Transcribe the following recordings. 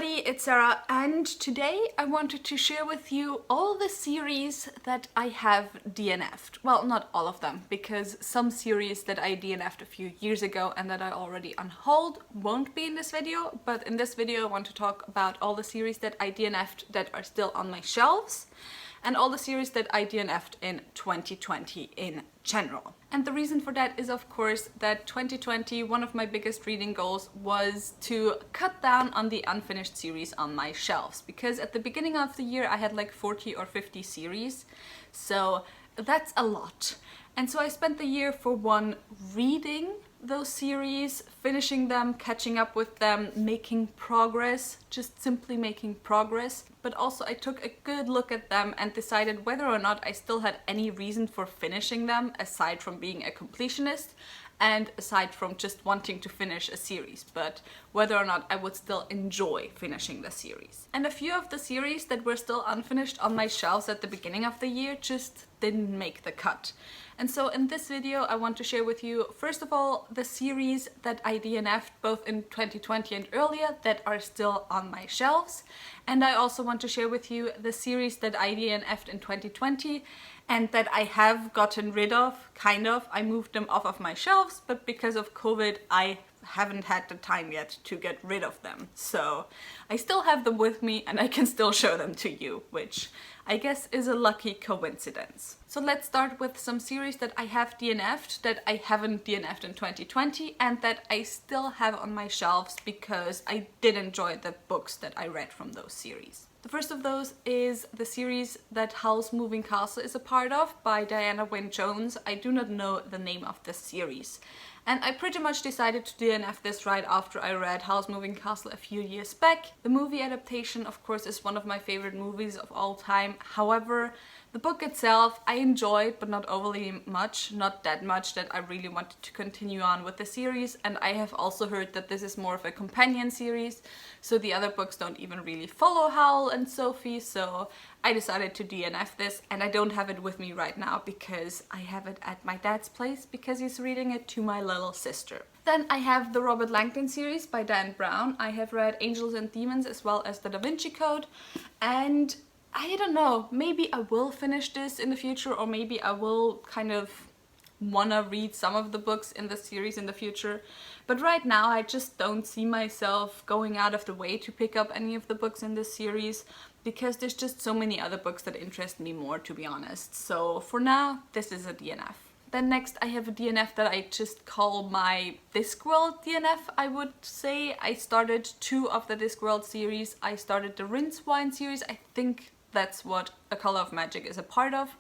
everybody, it's Sarah, and today I wanted to share with you all the series that I have DNF'd. Well, not all of them, because some series that I DNF'd a few years ago and that I already on hold won't be in this video, but in this video I want to talk about all the series that I DNF'd that are still on my shelves, and all the series that I DNF'd in 2020 in general. And the reason for that is, of course, that 2020, one of my biggest reading goals was to cut down on the unfinished series on my shelves, because at the beginning of the year I had like 40 or 50 series, so that's a lot. And so I spent the year, for one, reading those series, finishing them, catching up with them, making progress, just simply making progress. But also I took a good look at them and decided whether or not I still had any reason for finishing them, aside from being a completionist and aside from just wanting to finish a series, but whether or not I would still enjoy finishing the series. And a few of the series that were still unfinished on my shelves at the beginning of the year just didn't make the cut. And so in this video I want to share with you, first of all, the series that I DNF'd both in 2020 and earlier that are still on my shelves. And I also want to share with you the series that I DNF'd in 2020 and that I have gotten rid of, kind of. I moved them off of my shelves, but because of COVID I haven't had the time yet to get rid of them. So I still have them with me and I can still show them to you, which I guess is a lucky coincidence. So let's start with some series that I have DNF'd that I haven't DNF'd in 2020 and that I still have on my shelves because I did enjoy the books that I read from those series. The first of those is the series that Howl's Moving Castle is a part of by Diana Wynne Jones. I do not know the name of the series. And I pretty much decided to DNF this right after I read Howl's Moving Castle a few years back. The movie adaptation, of course, is one of my favorite movies of all time. However, the book itself I enjoyed, but not overly much, not that much that I really wanted to continue on with the series. And I have also heard that this is more of a companion series, so the other books don't even really follow Howl and Sophie, so I decided to DNF this, and I don't have it with me right now because I have it at my dad's place because he's reading it to my little sister. Then I have the Robert Langdon series by Dan Brown. I have read Angels and Demons as well as the Da Vinci Code, and I don't know, maybe I will finish this in the future, or maybe I will kind of wanna read some of the books in the series in the future. But right now I just don't see myself going out of the way to pick up any of the books in this series because there's just so many other books that interest me more, to be honest. So for now, this is a DNF. Then next I have a DNF that I just call my Discworld DNF, I would say. I started 2 of the Discworld series. I started the Rinswine series. I think that's what A Color of Magic is a part of.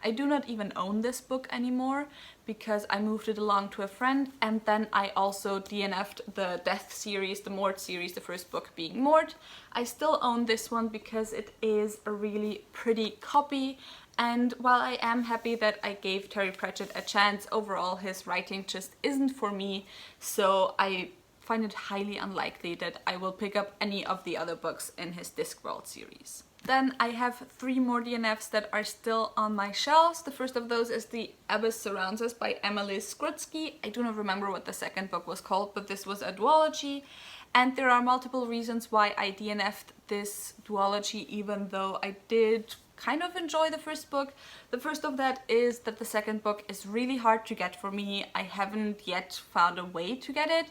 I do not even own this book anymore because I moved it along to a friend, and then I also DNF'd the Death series, the Mort series, the first book being Mort. I still own this one because it is a really pretty copy, and while I am happy that I gave Terry Pratchett a chance, overall his writing just isn't for me, so I find it highly unlikely that I will pick up any of the other books in his Discworld series. Then I have 3 more DNFs that are still on my shelves. The first of those is The Abyss Surrounds Us by Emily Skrutsky. I do not remember what the second book was called, but this was a duology. And there are multiple reasons why I DNF'd this duology, even though I did kind of enjoy the first book. The first of that is that the second book is really hard to get for me. I haven't yet found a way to get it.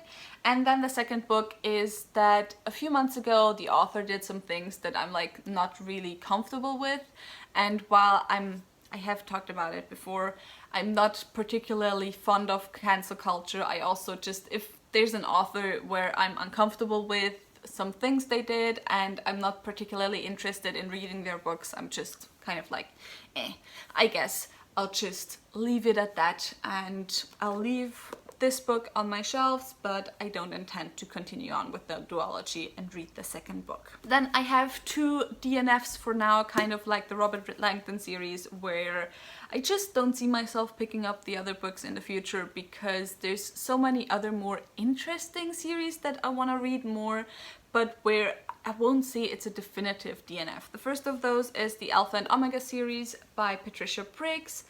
And then the second book is that a few months ago the author did some things that I'm like not really comfortable with, and while I have talked about it before, I'm not particularly fond of cancel culture. I also just, if there's an author where I'm uncomfortable with some things they did and I'm not particularly interested in reading their books, I'm just kind of like, I guess I'll just leave it at that, and I'll leave this book on my shelves, but I don't intend to continue on with the duology and read the second book. Then I have 2 DNFs for now, kind of like the Robert Langdon series, where I just don't see myself picking up the other books in the future because there's so many other more interesting series that I want to read more, but where I won't say it's a definitive DNF. The first of those is the Alpha and Omega series by Patricia Briggs.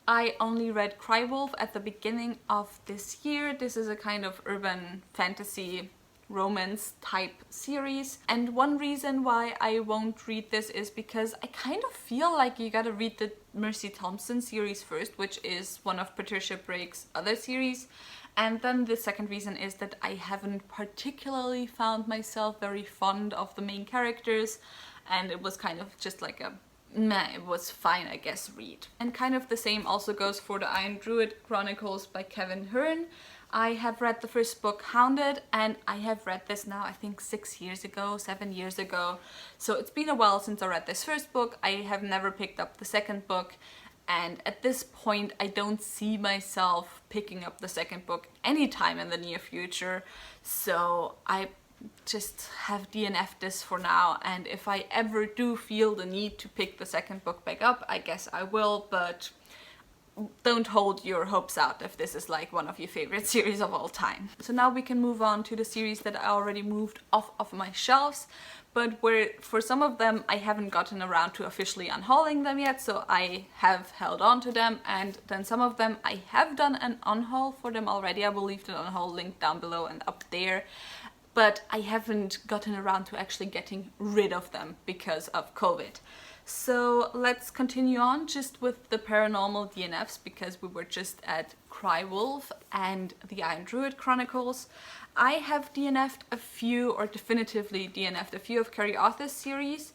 I only read Crywolf at the beginning of this year. This is a kind of urban fantasy romance type series. And one reason why I won't read this is because I kind of feel like you gotta read the Mercy Thompson series first, which is one of Patricia Brake's other series. And then the second reason is that I haven't particularly found myself very fond of the main characters, and it was kind of just like a meh, it was fine, I guess, read. And kind of the same also goes for the Iron Druid Chronicles by Kevin Hearn. I have read the first book, Hounded, and I have read this now, I think 7 years ago. So it's been a while since I read this first book. I have never picked up the second book. And at this point, I don't see myself picking up the second book anytime in the near future. So I just have DNF'd this for now. And if I ever do feel the need to pick the second book back up, I guess I will. But don't hold your hopes out if this is like one of your favorite series of all time. So now we can move on to the series that I already moved off of my shelves, but where for some of them I haven't gotten around to officially unhauling them yet, so I have held on to them, and then some of them I have done an unhaul for them already. I will leave the unhaul link down below and up there, but I haven't gotten around to actually getting rid of them because of COVID. So let's continue on just with the paranormal DNFs, because we were just at Crywolf and the Iron Druid Chronicles. I have DNF'd a few, or definitively DNF'd a few of Carrie Arthur's series.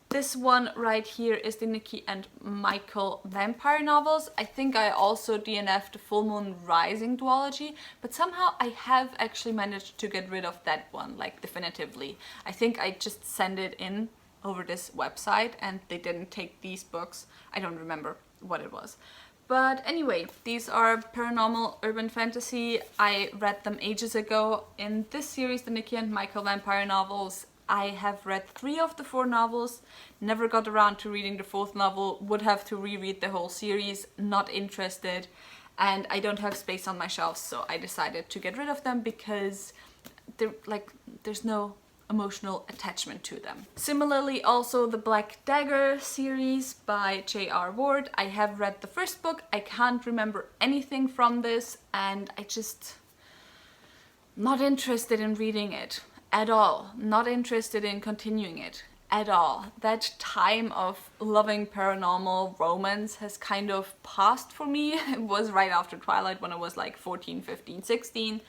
This one right here is the Nikki and Michael vampire novels. I think I also DNF'd the Full Moon Rising duology, but somehow I have actually managed to get rid of that one, like definitively. I think I just sent it in over this website and they didn't take these books. I don't remember what it was. But anyway, these are paranormal urban fantasy. I read them ages ago. In this series, the Nikki and Michael vampire novels, I have read 3 of the 4 novels, never got around to reading the 4th novel, would have to reread the whole series, not interested, and I don't have space on my shelves, so I decided to get rid of them because there's no emotional attachment to them. Similarly, also the Black Dagger series by J.R. Ward. I have read the first book. I can't remember anything from this, and I just not interested in reading it at all. Not interested in continuing it at all. That time of loving paranormal romance has kind of passed for me. It was right after Twilight when I was like 14, 15, 16.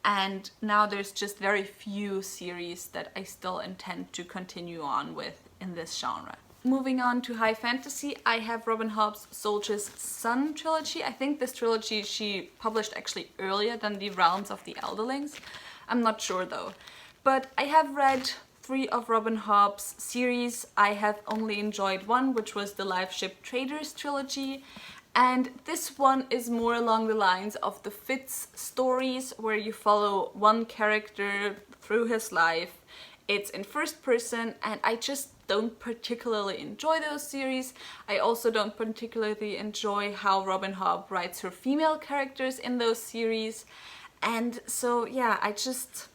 And now there's just very few series that I still intend to continue on with in this genre. Moving on to high fantasy, I have Robin Hobb's Soldier's Son trilogy. I think this trilogy she published actually earlier than the Realms of the Elderlings. I'm not sure though. But I have read 3 of Robin Hobb's series. I have only enjoyed one, which was the Live Ship Traders trilogy. And this one is more along the lines of the Fitz stories, where you follow one character through his life. It's in first person, and I just don't particularly enjoy those series. I also don't particularly enjoy how Robin Hobb writes her female characters in those series. And so yeah, I just,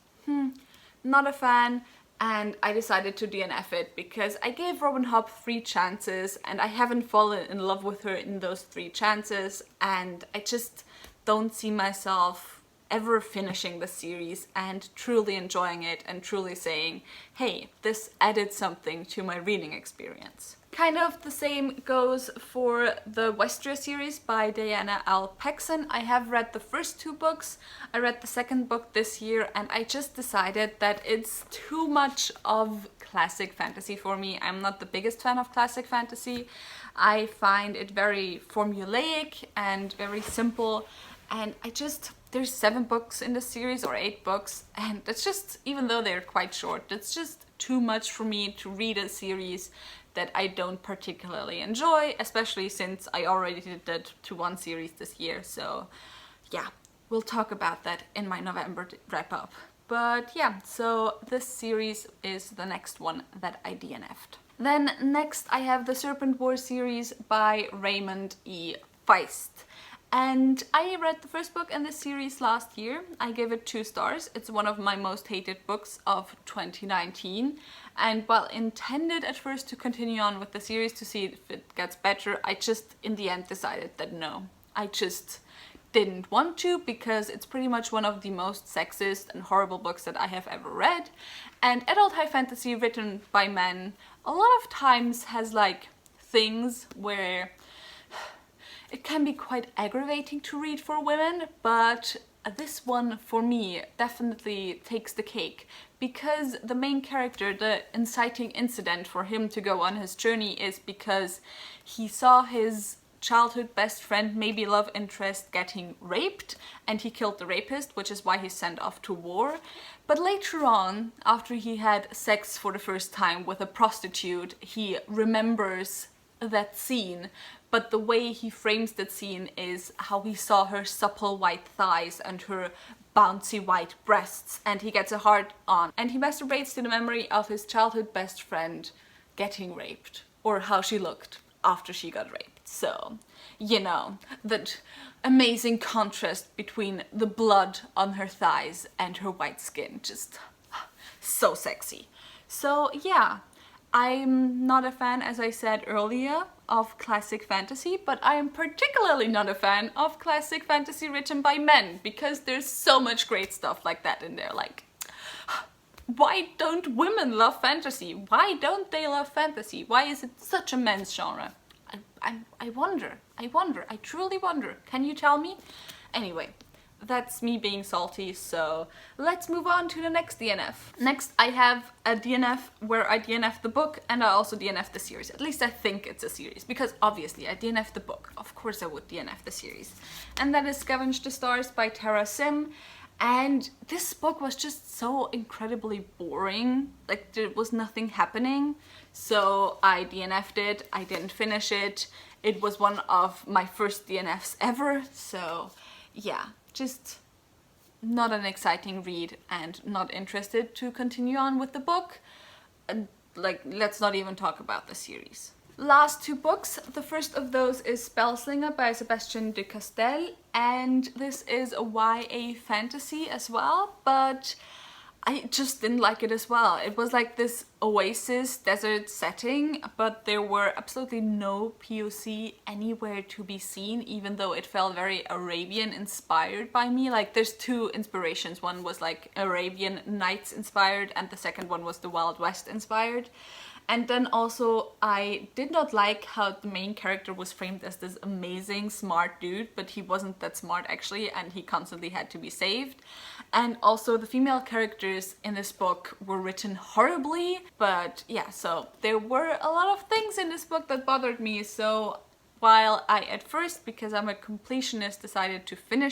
not a fan. And I decided to DNF it because I gave Robin Hobb 3 chances and I haven't fallen in love with her in those 3 chances, and I just don't see myself ever finishing the series and truly enjoying it and truly saying, hey, this added something to my reading experience. Kind of the same goes for the Westria series by Diana L. Paxson. I have read the first 2 books. I read the second book this year and I just decided that it's too much of classic fantasy for me. I'm not the biggest fan of classic fantasy. I find it very formulaic and very simple, and there's 7 books in the series or 8 books, and that's just, even though they're quite short, it's just too much for me to read a series that I don't particularly enjoy, especially since I already did that to one series this year. So yeah, we'll talk about that in my November wrap up. But yeah, so this series is the next one that I DNF'd. Then next I have the Serpent War series by Raymond E. Feist. And I read the first book in this series last year. I gave it 2 stars. It's one of my most hated books of 2019. And while intended at first to continue on with the series to see if it gets better, I just in the end decided that no, I just didn't want to, because it's pretty much one of the most sexist and horrible books that I have ever read. And adult high fantasy written by men a lot of times has like things where it can be quite aggravating to read for women, but this one for me definitely takes the cake, because the main character, the inciting incident for him to go on his journey is because he saw his childhood best friend, maybe love interest, getting raped, and he killed the rapist, which is why he's sent off to war. But later on, after he had sex for the first time with a prostitute, he remembers that scene, but the way he frames that scene is how he saw her supple white thighs and her bouncy white breasts, and he gets a hard on, and he masturbates to the memory of his childhood best friend getting raped, or how she looked after she got raped. So, you know, that amazing contrast between the blood on her thighs and her white skin, just so sexy. So yeah, I'm not a fan, as I said earlier, of classic fantasy, but I am particularly not a fan of classic fantasy written by men, because there's so much great stuff like that in there. Like, why don't women love fantasy? Why don't they love fantasy? Why is it such a men's genre? I wonder, I truly wonder. Can you tell me? Anyway, that's me being salty, so let's move on to the next DNF. Next, I have a DNF where I DNF the book and I also DNF the series. At least I think it's a series, because obviously I DNF the book. Of course I would DNF the series. And that is Scavenge the Stars by Tara Sim. And this book was just so incredibly boring. Like, there was nothing happening. So I DNF'd it, I didn't finish it. It was one of my first DNFs ever, so yeah, just not an exciting read and not interested to continue on with the book. And like, let's not even talk about the series. Last two books, the first of those is Spellslinger by Sebastian de Castell, and this is a YA fantasy as well, but I just didn't like it as well. It was like this oasis desert setting, but there were absolutely no POC anywhere to be seen, even though it felt very Arabian inspired by me. Like, there's two inspirations. One was like Arabian Nights inspired, and the second one was the Wild West inspired. And then also, I did not like how the main character was framed as this amazing smart dude, but he wasn't that smart actually, and he constantly had to be saved. And also the female characters in this book were written horribly, but yeah, so there were a lot of things in this book that bothered me. So while I at first, because I'm a completionist, decided to finish